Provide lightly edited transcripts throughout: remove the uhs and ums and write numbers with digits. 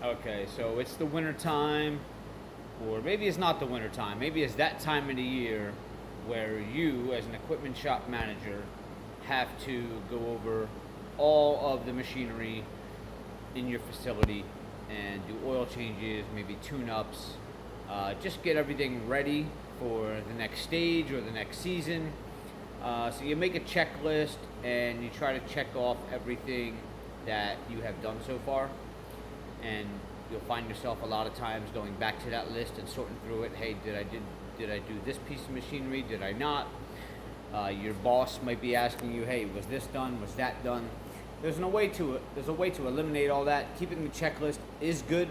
Okay, so it's the winter time, or maybe it's not the winter time. Maybe it's that time of the year where you, as an equipment shop manager, have to go over all of the machinery in your facility and do oil changes, maybe tune-ups, just get everything ready for the next stage or the next season. So you make a checklist and you try to check off everything that you have done so far, and you'll find yourself a lot of times going back to that list and sorting through it. Hey, did I do this piece of machinery? Did I not? Your boss might be asking you, hey, was this done? Was that done? There's a way to eliminate all that. Keeping the checklist is good,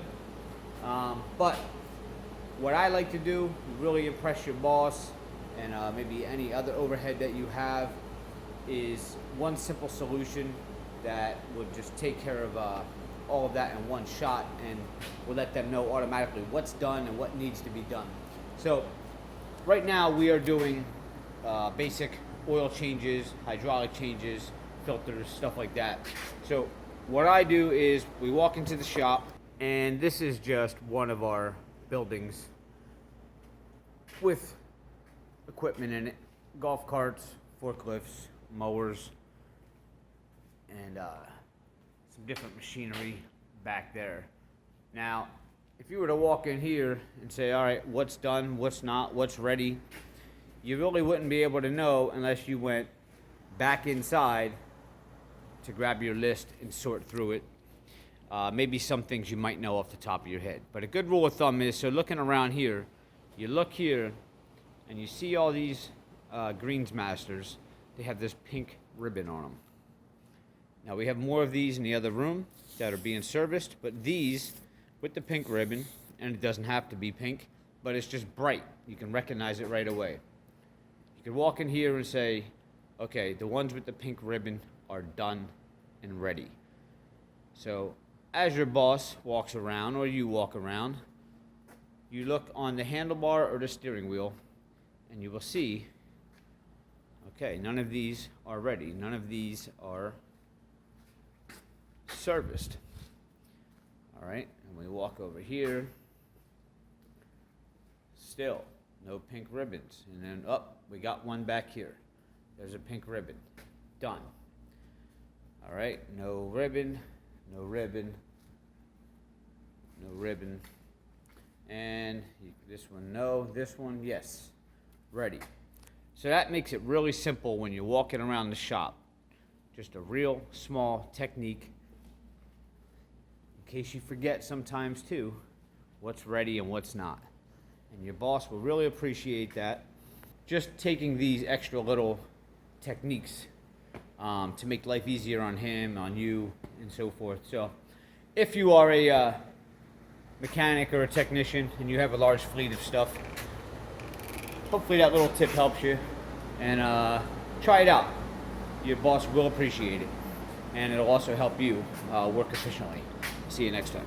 but what I like to do to really impress your boss and maybe any other overhead that you have is one simple solution that would just take care of all of that in one shot, and will let them know automatically what's done and what needs to be done. So right now we are doing basic oil changes, hydraulic changes, filters, stuff like that. So what I do is we walk into the shop, and this is just one of our buildings with equipment in it: golf carts, forklifts, mowers, and some different machinery back there. Now, if you were to walk in here and say, all right, what's done, what's not, what's ready, you really wouldn't be able to know unless you went back inside to grab your list and sort through it. Maybe some things you might know off the top of your head. But a good rule of thumb is, so looking around here, you look here and you see all these Greensmasters. They have this pink ribbon on them. Now we have more of these in the other room that are being serviced, but these with the pink ribbon, and it doesn't have to be pink, but it's just bright. You can recognize it right away. You can walk in here and say, okay, the ones with the pink ribbon are done and ready. So as your boss walks around, or you walk around, you look on the handlebar or the steering wheel, and you will see, okay, none of these are ready. None of these are serviced. All right, and we walk over here, still no pink ribbons. And then, we got one back here. There's a pink ribbon. Done. All right, no ribbon, no ribbon, no ribbon. And this one, no. This one, yes. Ready. So that makes it really simple when you're walking around the shop. Just a real small technique, in case you forget sometimes too, what's ready and what's not. And your boss will really appreciate that. Just taking these extra little techniques to make life easier on him, on you, and so forth. So if you are a mechanic or a technician and you have a large fleet of stuff, hopefully that little tip helps you, and try it out. Your boss will appreciate it, and it'll also help you work efficiently. See you next time.